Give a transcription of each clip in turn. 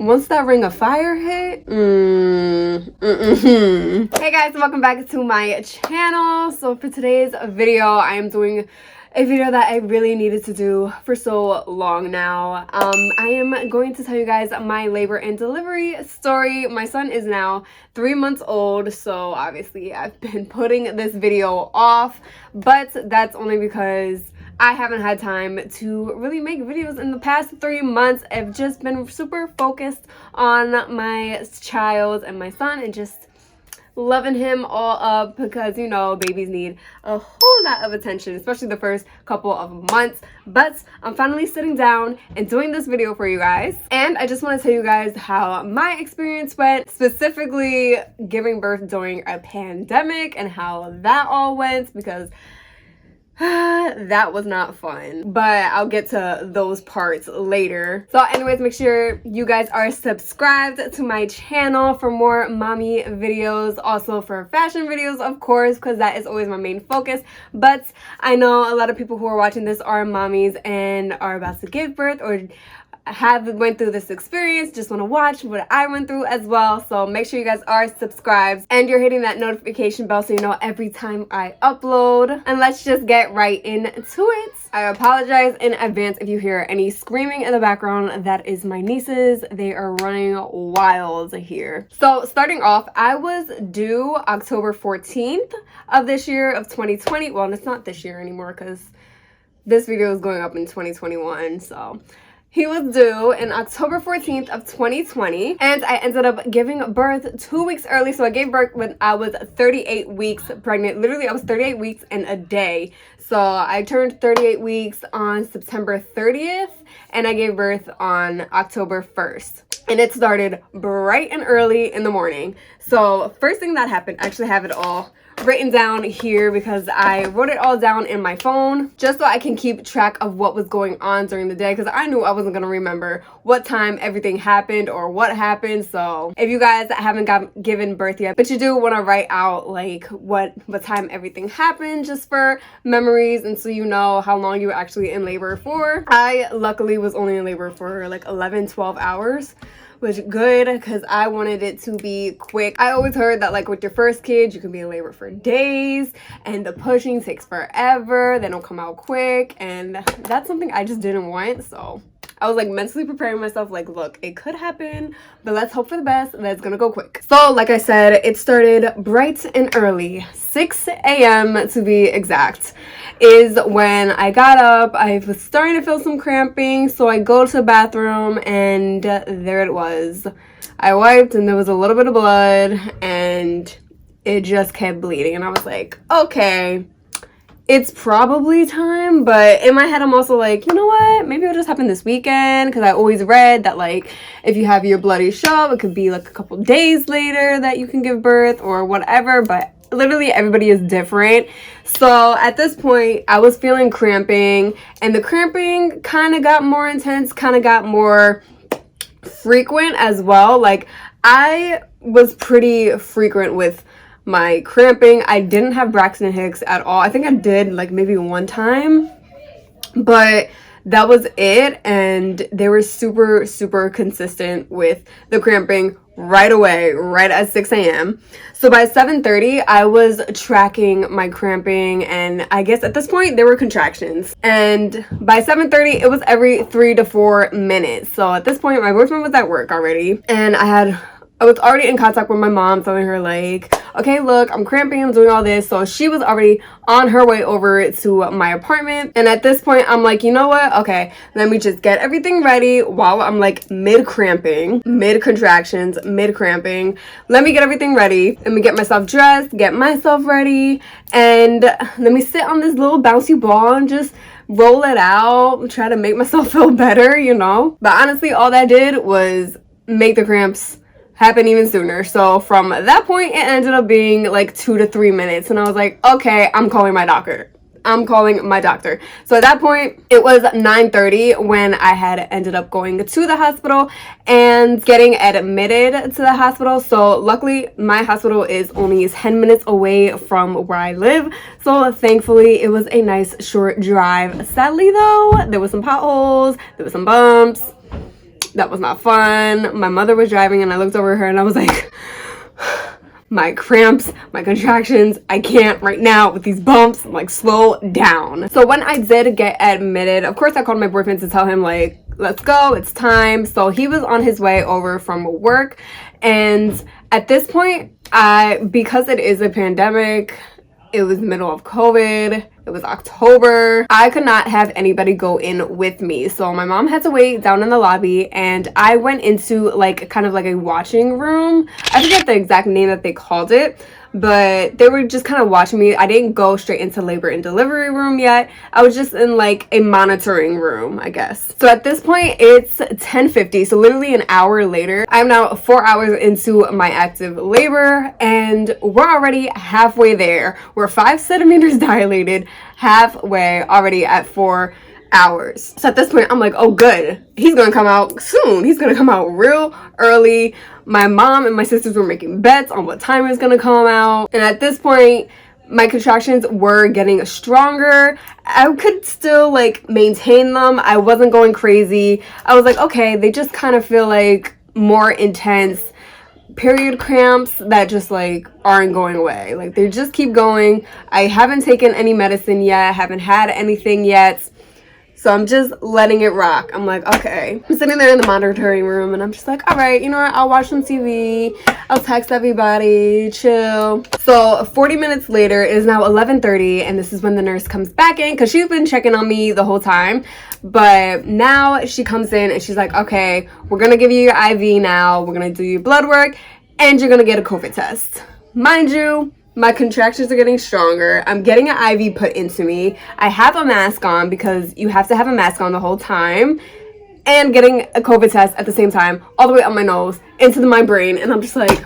once that ring of fire hit, Hey guys, welcome back to my channel. So for today's video, I am doing a video that I really needed to do for so long now. I am going to tell you guys my labor and delivery story. My son is now 3 months old, so obviously I've been putting this video off, but that's only because I haven't had time to really make videos in the past 3 months. I've just been super focused on my child and my son and just loving him all up because, you know, babies need a whole lot of attention, especially the first couple of months. But I'm finally sitting down and doing this video for you guys. And I just want to tell you guys how my experience went, specifically giving birth during a pandemic and how that all went, because that was not fun, but I'll get to those parts later. So anyways, make sure you guys are subscribed to my channel for more mommy videos, also for fashion videos, of course, because that is always my main focus. But I know a lot of people who are watching this are mommies and are about to give birth or went through this experience, just want to watch what I went through as well. So make sure you guys are subscribed and you're hitting that notification bell so you know every time I upload. And let's just get right into it. I apologize in advance if you hear any screaming in the background. That is my nieces. They are running wild here. So starting off, I was due October 14th of this year of 2020. Well, it's not this year anymore because this video is going up in 2021. So he was due in October 14th of 2020, and I ended up giving birth 2 weeks early. So I gave birth when I was 38 weeks pregnant. Literally, I was 38 weeks and a day. So I turned 38 weeks on September 30th, and I gave birth on October 1st. And it started bright and early in the morning. So first thing that happened, I actually have it all written down here because I wrote it all down in my phone just so I can keep track of what was going on during the day, because I knew I wasn't going to remember what time everything happened or what happened. So if you guys haven't given birth yet, but you do want to write out like what time everything happened, just for memories and so you know how long you were actually in labor for. I luckily was only in labor for like 11-12 hours. Was good because I wanted it to be quick. I always heard that like with your first kid, you can be in labor for days and the pushing takes forever. They don't come out quick, and that's something I just didn't want. So I was like mentally preparing myself like, look, it could happen, but let's hope for the best. That's gonna go quick. So like I said, it started bright and early. 6 a.m. to be exact is when I got up. I was starting to feel some cramping, so I go to the bathroom and there it was. I wiped and there was a little bit of blood and it just kept bleeding, and I was like, okay, it's probably time. But in my head, I'm also like, you know what? Maybe it'll just happen this weekend, because I always read that like if you have your bloody show, it could be like a couple days later that you can give birth or whatever. But literally everybody is different. So at this point, I was feeling cramping, and the cramping kind of got more intense, kind of got more frequent as well. Like I was pretty frequent with my cramping. I didn't have Braxton Hicks at all. I think I did like maybe one time, but that was it. And they were super consistent with the cramping right away, right at 6 a.m. So by 7:30, I was tracking my cramping, and I guess at this point there were contractions. And by 7:30, it was every 3 to 4 minutes. So at this point, my boyfriend was at work already, and I was already in contact with my mom, telling her like, okay, look, I'm cramping, I'm doing all this. So she was already on her way over to my apartment. And at this point, I'm like, you know what? Okay, let me just get everything ready while I'm like mid-cramping, mid-contractions, mid-cramping. Let me get everything ready. Let me get myself dressed, get myself ready, and let me sit on this little bouncy ball and just roll it out, try to make myself feel better, you know? But honestly, all that did was make the cramps happen even sooner. So from that point, it ended up being like 2 to 3 minutes, and I was like, okay, I'm calling my doctor. So at that point, it was 9:30 when I had ended up going to the hospital and getting admitted to the hospital. So luckily, my hospital is only 10 minutes away from where I live. So thankfully, it was a nice short drive. Sadly though, there were some potholes, there were some bumps. That was not fun. My mother was driving and I looked over her and I was like, my cramps, my contractions, I can't right now with these bumps, like slow down. So when I did get admitted, of course I called my boyfriend to tell him like, let's go, it's time. So he was on his way over from work, and at this point, because it is a pandemic, it was the middle of COVID, it was October, I could not have anybody go in with me. So my mom had to wait down in the lobby, and I went into like kind of like a watching room. I forget the exact name that they called it, but they were just kind of watching me. I didn't go straight into labor and delivery room yet. I was just in like a monitoring room, I guess. So at this point, it's 10:50, so literally an hour later. I'm now 4 hours into my active labor, and we're already halfway there. We're 5 centimeters dilated, halfway already at 4 hours. So at this point, I'm like, oh good, he's gonna come out soon. He's gonna come out real early. My mom and my sisters were making bets on what time it's gonna come out. And at this point, my contractions were getting stronger. I could still like maintain them. I wasn't going crazy. I was like, okay, they just kind of feel like more intense period cramps that just like aren't going away. Like they just keep going. I haven't taken any medicine yet. I haven't had anything yet. So I'm just letting it rock. I'm like, okay. I'm sitting there in the monitoring room and I'm just like, all right, you know what? I'll watch some TV. I'll text everybody, chill. So 40 minutes later, it is now 11:30, and this is when the nurse comes back in because she's been checking on me the whole time. But now she comes in and she's like, okay, we're going to give you your IV now. We're going to do your blood work and you're going to get a COVID test. Mind you, my contractions are getting stronger. I'm getting an IV put into me. I have a mask on because you have to have a mask on the whole time. And getting a COVID test at the same time, all the way up my nose, into my brain. And I'm just like,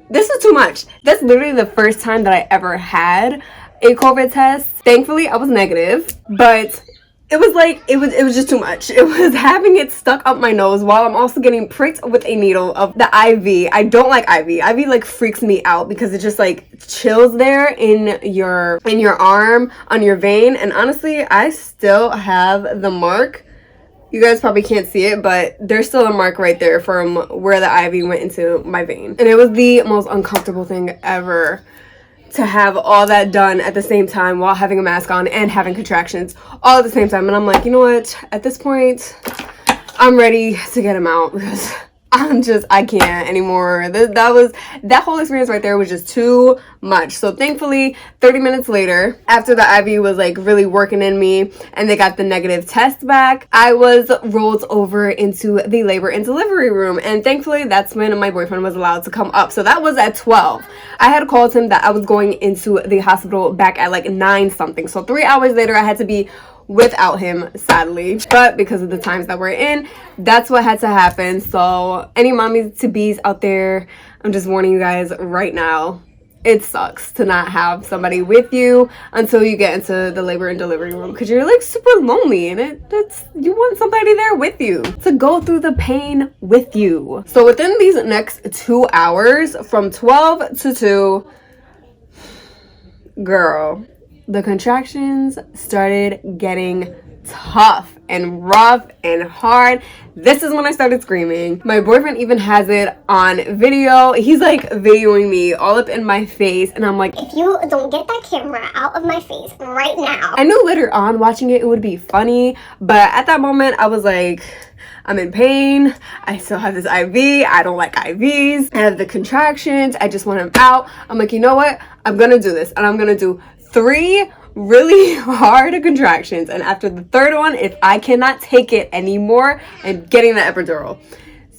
this is too much. That's literally the first time that I ever had a COVID test. Thankfully, I was negative. But it was like, it was just too much. It was having it stuck up my nose while I'm also getting pricked with a needle of the IV. I don't like IV. IV like freaks me out because it just like chills there in your arm, on your vein. And honestly, I still have the mark. You guys probably can't see it, but there's still a mark right there from where the IV went into my vein. And it was the most uncomfortable thing ever to have all that done at the same time while having a mask on and having contractions all at the same time. And I'm like, you know what? At this point, I'm ready to get him out because I can't anymore. That whole experience right there was just too much. So thankfully, 30 minutes later, after the IV was like really working in me and they got the negative test back, I was rolled over into the labor and delivery room. And thankfully, that's when my boyfriend was allowed to come up. So that was at 12. I had called him that I was going into the hospital back at like 9 something. So 3 hours later, I had to be without him, sadly. But because of the times that we're in, that's what had to happen. So any mommies to bees out there, I'm just warning you guys right now, it sucks to not have somebody with you until you get into the labor and delivery room because you're like super lonely, and you want somebody there with you to go through the pain with you. So within these next 2 hours, from 12 to 2, girl, the contractions started getting tough and rough and hard. This is when I started screaming. My boyfriend even has it on video. He's like videoing me all up in my face, and I'm like, if you don't get that camera out of my face right now. I knew later on watching it would be funny, but at that moment I was like, I'm in pain. I still have this IV. I don't like IVs. I have the contractions. I just want him out. I'm like, you know what? I'm gonna do this, and I'm gonna do 3 really hard contractions, and after the 3rd one, if I cannot take it anymore, I'm getting the epidural.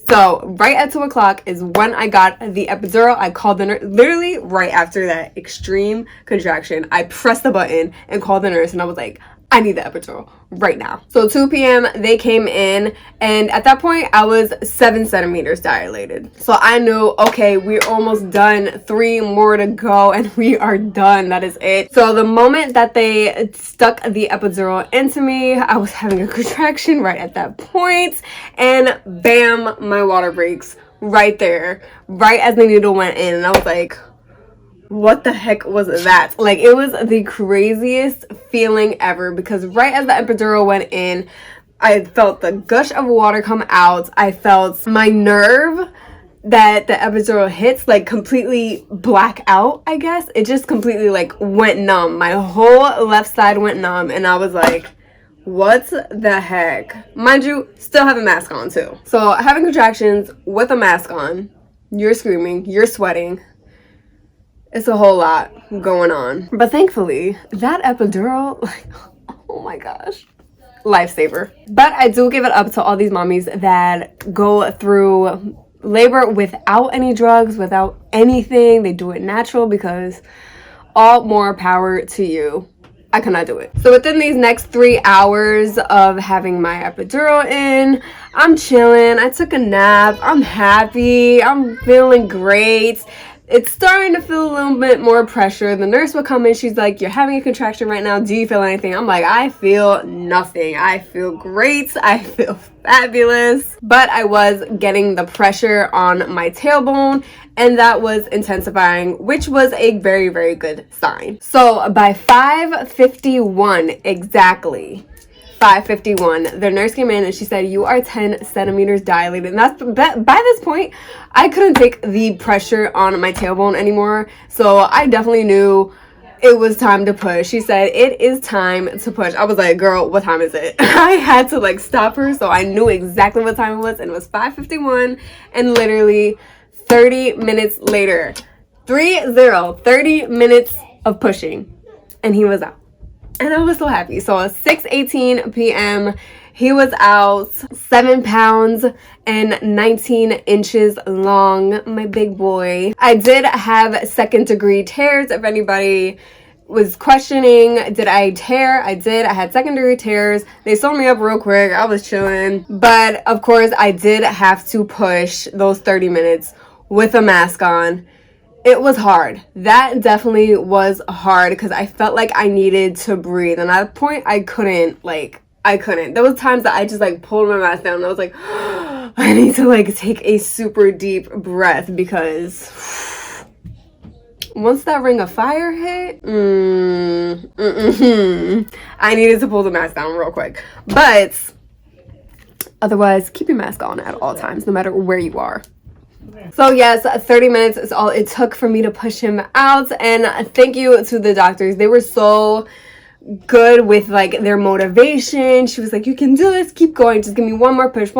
So right at 2 o'clock is when I got the epidural. I called the nurse literally right after that extreme contraction. I pressed the button and called the nurse, and I was like, I need the epidural right now. So 2 p.m. they came in, and at that point I was 7 centimeters dilated. So I knew, okay, we're almost done. 3 more to go and we are done. That is it. So the moment that they stuck the epidural into me, I was having a contraction right at that point, and bam, my water breaks right there, right as the needle went in. And I was like, what the heck was that? Like, it was the craziest feeling ever because right as the epidural went in, I felt the gush of water come out. I felt my nerve that the epidural hits like completely black out, I guess. It just completely like went numb. My whole left side went numb, and I was like, what the heck? Mind you, still have a mask on too. So having contractions with a mask on, you're screaming, you're sweating. It's a whole lot going on. But thankfully, that epidural, like, oh my gosh, lifesaver. But I do give it up to all these mommies that go through labor without any drugs, without anything. They do it natural, because all more power to you. I cannot do it. So within these next 3 hours of having my epidural in, I'm chilling. I took a nap. I'm happy. I'm feeling great. It's starting to feel a little bit more pressure. The nurse would come in. She's like, you're having a contraction right now. Do you feel anything? I'm like, I feel nothing. I feel great. I feel fabulous. But I was getting the pressure on my tailbone, and that was intensifying, which was a very, very good sign. So by 5:51 exactly, 5:51, the nurse came in and she said, you are 10 centimeters dilated. And by this point, I couldn't take the pressure on my tailbone anymore. So I definitely knew it was time to push. She said, it is time to push. I was like, girl, what time is it? I had to like stop her, so I knew exactly what time it was, and it was 5:51, and literally 30 minutes later, 30 minutes of pushing, and he was out. And I was so happy. So at 6:18 p.m., he was out, 7 pounds and 19 inches long, my big boy. I did have second-degree tears. If anybody was questioning, did I tear? I did. I had secondary tears. They sewed me up real quick. I was chilling. But of course, I did have to push those 30 minutes with a mask on. It was hard. That definitely was hard, because I felt like I needed to breathe. And at that point, I couldn't. There was times that I just like pulled my mask down and I was like, I need to like take a super deep breath, because once that ring of fire hit, I needed to pull the mask down real quick. But otherwise, keep your mask on at all times, no matter where you are. So yes, 30 minutes is all it took for me to push him out. And thank you to the doctors. They were so good with like their motivation. She was like, you can do this, keep going, just give me one more push.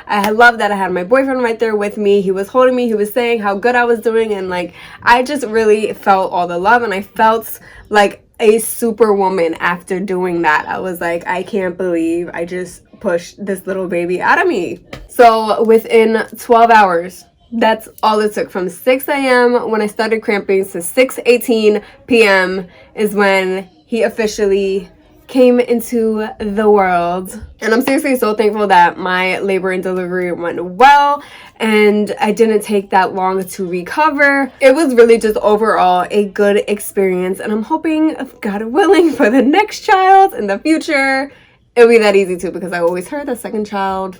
I love that I had my boyfriend right there with me. He was holding me, he was saying how good I was doing, and like I just really felt all the love, and I felt like a superwoman after doing that. I was like, I can't believe I just pushed this little baby out of me. So within 12 hours, that's all it took. From 6 a.m. when I started cramping to 6:18 p.m. is when he officially came into the world. And I'm seriously so thankful that my labor and delivery went well, and I didn't take that long to recover. It was really just overall a good experience, and I'm hoping, God willing, for the next child in the future, it'll be that easy too, because I always heard that second child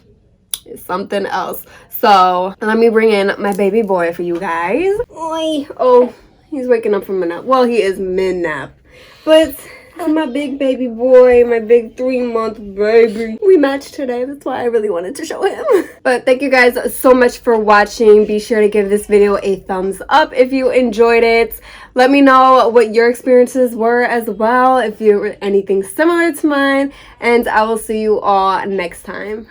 is something else. So let me bring in my baby boy for you guys. Oy. Oh, he's waking up from a nap. Well, he is mid-nap. But my big baby boy, my big 3-month baby. We matched today. That's why I really wanted to show him. But thank you guys so much for watching. Be sure to give this video a thumbs up if you enjoyed it. Let me know what your experiences were as well, if you were anything similar to mine. And I will see you all next time.